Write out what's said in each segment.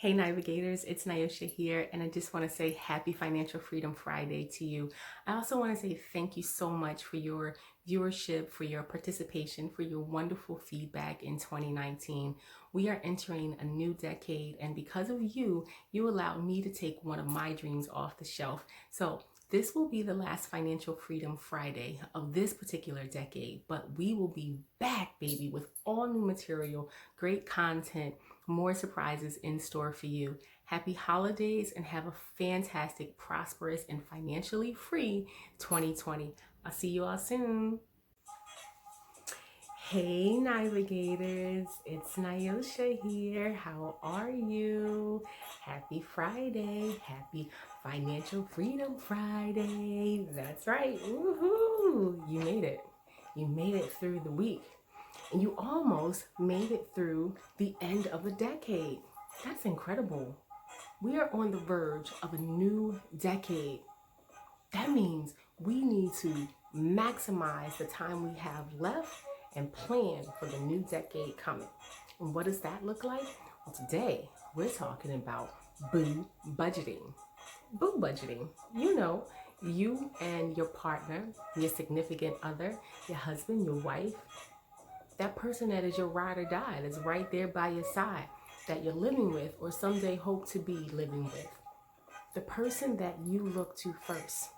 Hey Navigators, it's Nyosha here, and I just want to say happy Financial Freedom Friday to you. I also want to say thank you so much for your viewership, for your participation, for your wonderful feedback in 2019. We are entering a new decade, and because of you, you allowed me to take one of my dreams off the shelf. So this will be the last Financial Freedom Friday of this particular decade, but we will be back, baby, with all new material, great content, more surprises in store for you. Happy holidays and have a fantastic, prosperous, and financially free 2020. I'll see you all soon. Hey Navigators, it's Nyosha here. How are you? Happy Friday. Happy Financial Freedom Friday. That's right. Woohoo! You made it. You made it through the week. And you almost made it through the end of a decade. That's incredible. We are on the verge of a new decade. That means we need to maximize the time we have left and plan for the new decade coming. And what does that look like? Well, today we're talking about boo budgeting. Boo budgeting. You know, you and your partner, your significant other, your husband, your wife, that person that is your ride or die, that's right there by your side, that you're living with or someday hope to be living with. The person that you look to first,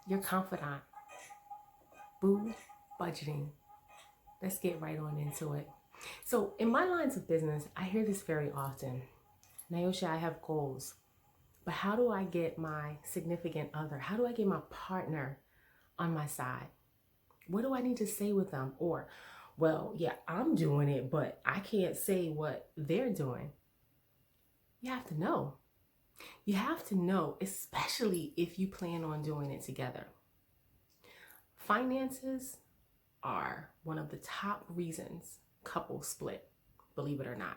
your confidant. Boo budgeting. Let's get right on into it. So in my lines of business, I hear this very often. Nyosha, I have goals, but how do I get my significant other? How do I get my partner on my side? What do I need to say with them? Or, well, yeah, I'm doing it, but I can't say what they're doing. You have to know. You have to know, especially if you plan on doing it together. Finances are one of the top reasons couples split, believe it or not.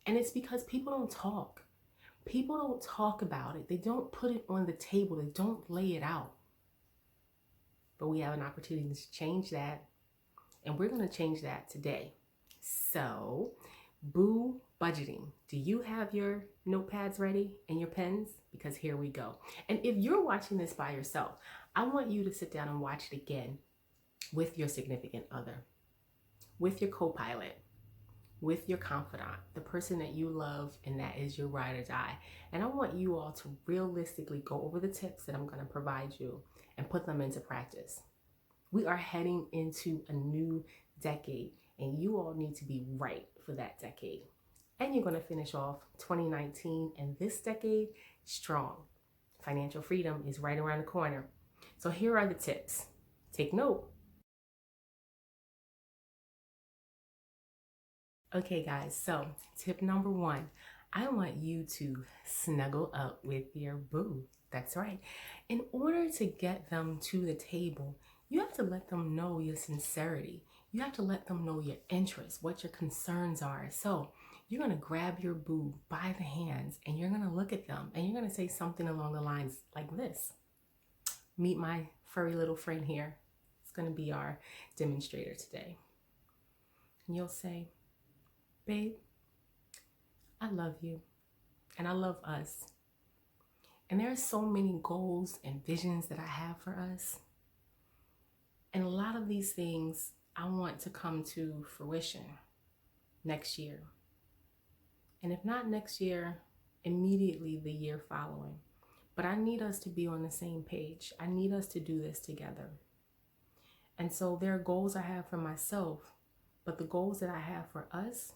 And it's because people don't talk. People don't talk about it. They don't put it on the table. They don't lay it out. But we have an opportunity to change that. And we're going to change that today. So, boo budgeting. Do you have your notepads ready and your pens? Because here we go. And if you're watching this by yourself, I want you to sit down and watch it again with your significant other, with your co-pilot, with your confidant, the person that you love and that is your ride or die. And I want you all to realistically go over the tips that I'm going to provide you and put them into practice. We are heading into a new decade, and you all need to be right for that decade. And you're going to finish off 2019 and this decade strong. Financial freedom is right around the corner. So here are the tips. Take note. Okay, guys, so tip number one, I want you to snuggle up with your boo. That's right. In order to get them to the table, you have to let them know your sincerity. You have to let them know your interests, what your concerns are. So you're going to grab your boo by the hands and you're going to look at them and you're going to say something along the lines like this. Meet my furry little friend here. It's going to be our demonstrator today. And you'll say, babe, I love you and I love us. And there are so many goals and visions that I have for us. And a lot of these things I want to come to fruition next year. And if not next year, immediately the year following. But I need us to be on the same page. I need us to do this together. And so there are goals I have for myself, but the goals that I have for us,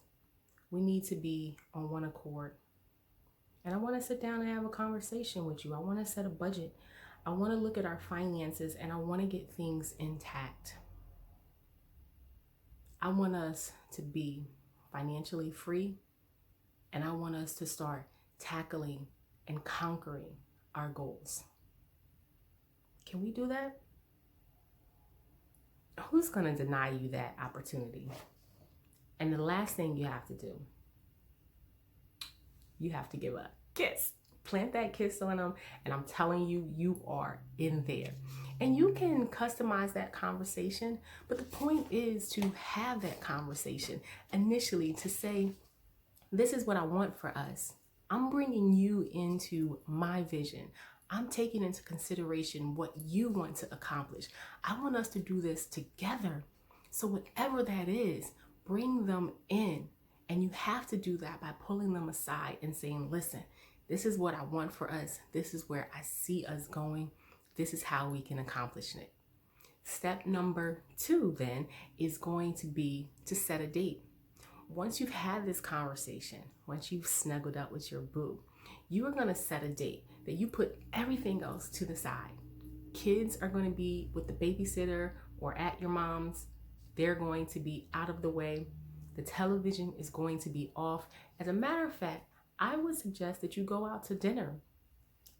we need to be on one accord. And I want to sit down and have a conversation with you. I want to set a budget. I want to look at our finances and I want to get things intact. I want us to be financially free and I want us to start tackling and conquering our goals. Can we do that? Who's going to deny you that opportunity? And the last thing you have to do, you have to give a kiss. Plant that kiss on them, and I'm telling you, you are in there. And you can customize that conversation, but the point is to have that conversation initially to say, This is what I want for us. I'm bringing you into my vision. I'm taking into consideration what you want to accomplish. I want us to do this together. So whatever that is, bring them in. And you have to do that by pulling them aside and saying, listen, this is what I want for us. This is where I see us going. This is how we can accomplish it. Step number 2 then is going to be to set a date. Once you've had this conversation, once you've snuggled up with your boo, you are going to set a date that you put everything else to the side. Kids are going to be with the babysitter or at your mom's. They're going to be out of the way. The television is going to be off. As a matter of fact, I would suggest that you go out to dinner,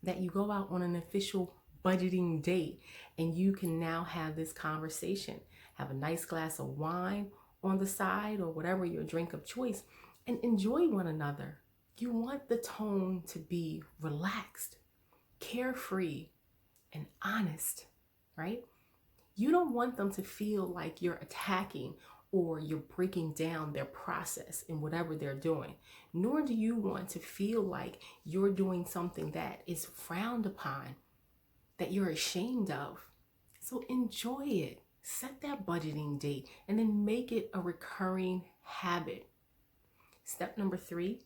that you go out on an official budgeting date, and you can now have this conversation. Have a nice glass of wine on the side or whatever your drink of choice and enjoy one another. You want the tone to be relaxed, carefree, and honest, right? You don't want them to feel like you're attacking or you're breaking down their process in whatever they're doing. Nor do you want to feel like you're doing something that is frowned upon, that you're ashamed of. So enjoy it. Set that budgeting date and then make it a recurring habit. Step number 3,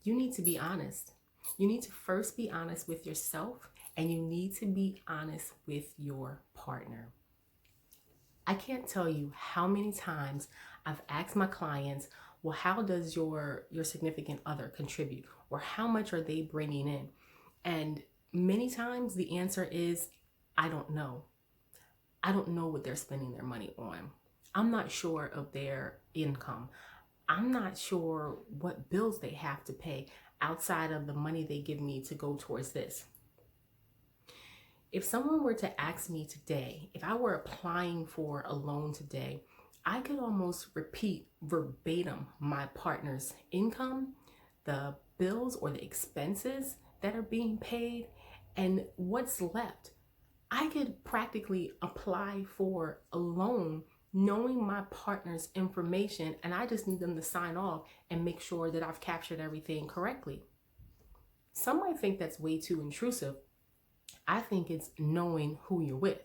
you need to be honest. You need to first be honest with yourself, and you need to be honest with your partner. I can't tell you how many times I've asked my clients, well, how does your significant other contribute? Or how much are they bringing in? And many times the answer is, I don't know. I don't know what they're spending their money on. I'm not sure of their income. I'm not sure what bills they have to pay outside of the money they give me to go towards this. If someone were to ask me today, if I were applying for a loan today, I could almost repeat verbatim my partner's income, the bills or the expenses that are being paid, and what's left. I could practically apply for a loan knowing my partner's information, and I just need them to sign off and make sure that I've captured everything correctly. Some might think that's way too intrusive. I think it's knowing who you're with.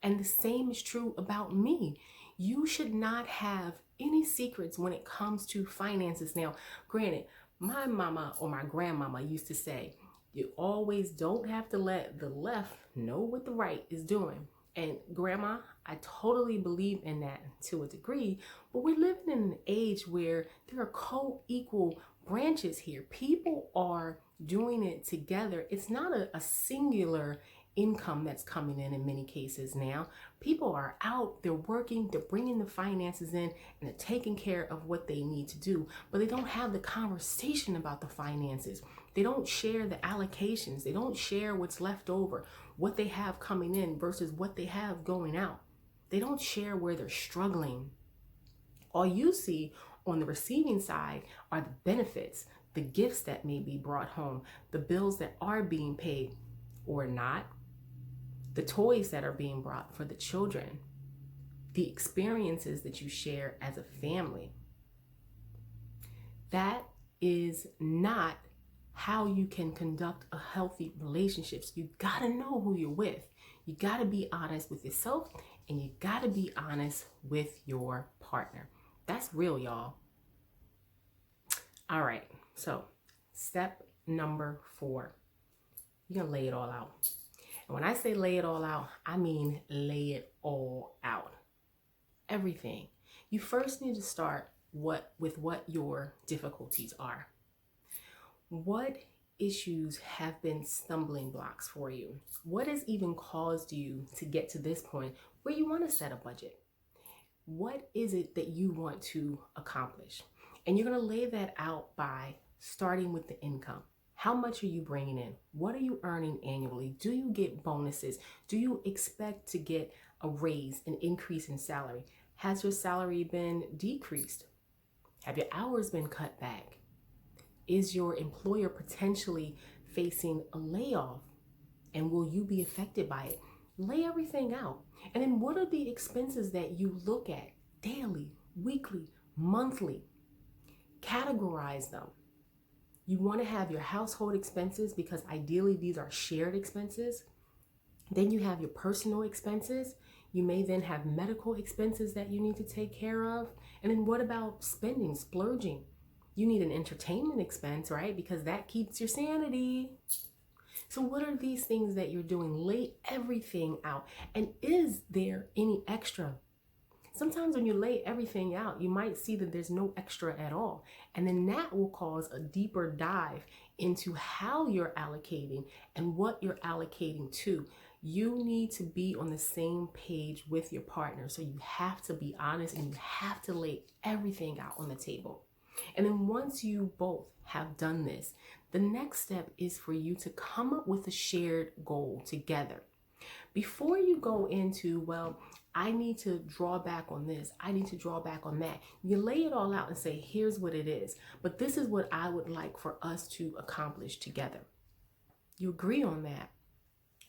And the same is true about me. You should not have any secrets when it comes to finances. Now, granted, my mama or my grandmama used to say, you always don't have to let the left know what the right is doing. And grandma, I totally believe in that to a degree, but we're living in an age where there are co-equal branches here. People are doing it together. It's not a singular income that's coming in many cases now. People are out, they're working, they're bringing the finances in, and they're taking care of what they need to do, but they don't have the conversation about the finances. They don't share the allocations. They don't share what's left over, what they have coming in versus what they have going out. They don't share where they're struggling. All you see on the receiving side are the benefits, the gifts that may be brought home, the bills that are being paid or not, the toys that are being brought for the children, the experiences that you share as a family. That is not how you can conduct a healthy relationships. You gotta know who you're with. You gotta be honest with yourself, and you gotta be honest with your partner. That's real, y'all. All right, so step number 4, you're gonna lay it all out. And when I say lay it all out, I mean lay it all out. Everything. You first need to start with what your difficulties are. What issues have been stumbling blocks for you? What has even caused you to get to this point where you want to set a budget? What is it that you want to accomplish? And you're going to lay that out by starting with the income. How much are you bringing in? What are you earning annually? Do you get bonuses? Do you expect to get a raise, an increase in salary? Has your salary been decreased? Have your hours been cut back? Is your employer potentially facing a layoff? And will you be affected by it? Lay everything out. And then what are the expenses that you look at daily, weekly, monthly? Categorize them. You want to have your household expenses because ideally these are shared expenses. Then you have your personal expenses. You may then have medical expenses that you need to take care of. And then what about spending, splurging? You need an entertainment expense, right? Because that keeps your sanity. So what are these things that you're doing? Lay everything out. And is there any extra? Sometimes when you lay everything out, you might see that there's no extra at all. And then that will cause a deeper dive into how you're allocating and what you're allocating to. You need to be on the same page with your partner. So you have to be honest and you have to lay everything out on the table. And then once you both have done this, the next step is for you to come up with a shared goal together. Before you go into, well, I need to draw back on this, I need to draw back on that, you lay it all out and say, here's what it is, but this is what I would like for us to accomplish together. You agree on that.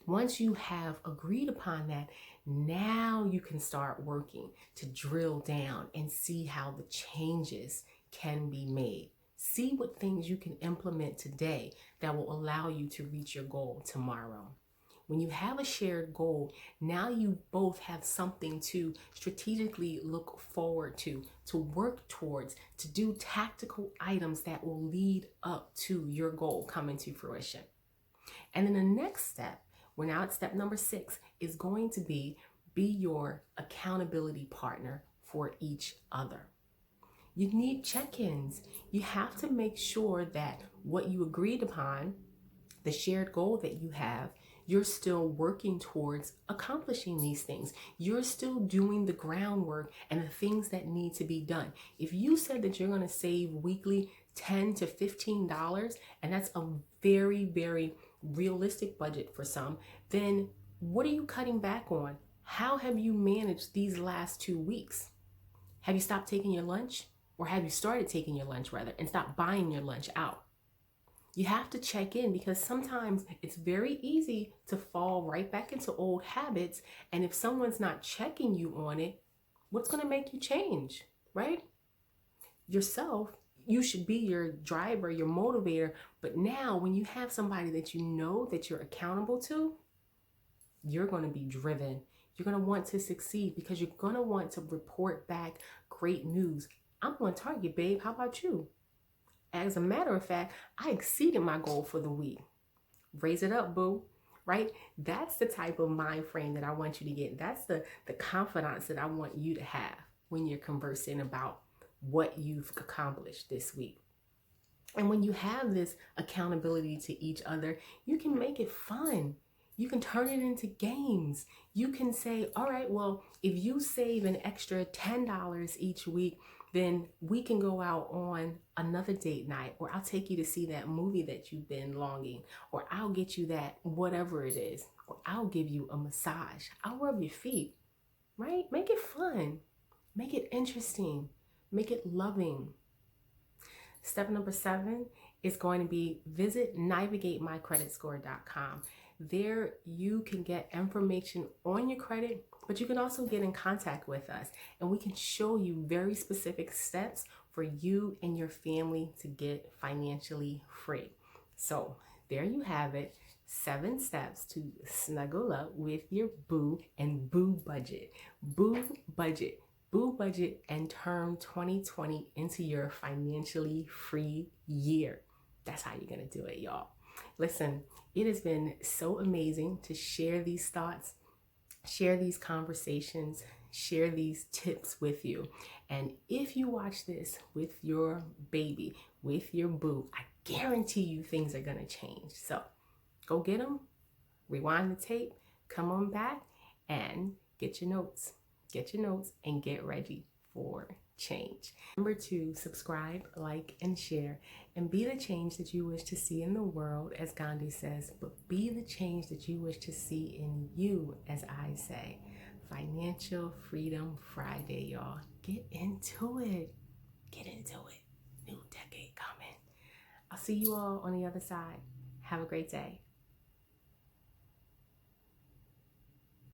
Once you have agreed upon that, now you can start working to drill down and see how the changes can be made. See what things you can implement today that will allow you to reach your goal tomorrow. When you have a shared goal, now you both have something to strategically look forward to work towards, to do tactical items that will lead up to your goal coming to fruition. And then the next step, we're now at step number 6, is going to be your accountability partner for each other. You need check-ins. You have to make sure that what you agreed upon, the shared goal that you have, you're still working towards accomplishing these things. You're still doing the groundwork and the things that need to be done. If you said that you're going to save weekly $10 to $15, and that's a very, very realistic budget for some, then what are you cutting back on? How have you managed these last 2 weeks? Have you stopped taking your lunch? Or have you started taking your lunch rather and stop buying your lunch out? You have to check in because sometimes it's very easy to fall right back into old habits. And if someone's not checking you on it, what's going to make you change, right? Yourself, you should be your driver, your motivator. But now when you have somebody that you know that you're accountable to, you're going to be driven. You're going to want to succeed because you're going to want to report back great news. I'm on target, babe. How about you? As a matter of fact, I exceeded my goal for the week. Raise it up, boo. Right? That's the type of mind frame that I want you to get. That's the confidence that I want you to have when you're conversing about what you've accomplished this week. And when you have this accountability to each other, you can make it fun. You can turn it into games. You can say, all right, well, if you save an extra $10 each week, then we can go out on another date night, or I'll take you to see that movie that you've been longing, or I'll get you that whatever it is, or I'll give you a massage. I'll rub your feet, right? Make it fun. Make it interesting. Make it loving. Step number 7 is going to be visit navigatemycreditscore.com. There you can get information on your credit, but you can also get in contact with us and we can show you very specific steps for you and your family to get financially free. So there you have it. 7 steps to snuggle up with your boo and boo budget. Boo budget. Boo budget and turn 2020 into your financially free year. That's how you're going to do it, y'all. Listen, it has been so amazing to share these thoughts, share these conversations, share these tips with you. And if you watch this with your baby, with your boo, I guarantee you things are going to change. So go get them, rewind the tape, come on back and get your notes. Get your notes and get ready for change. Remember to subscribe, like, and share, and be the change that you wish to see in the world, as Gandhi says, but be the change that you wish to see in you, as I say. Financial Freedom Friday, y'all. Get into it. Get into it. New decade coming. I'll see you all on the other side. Have a great day.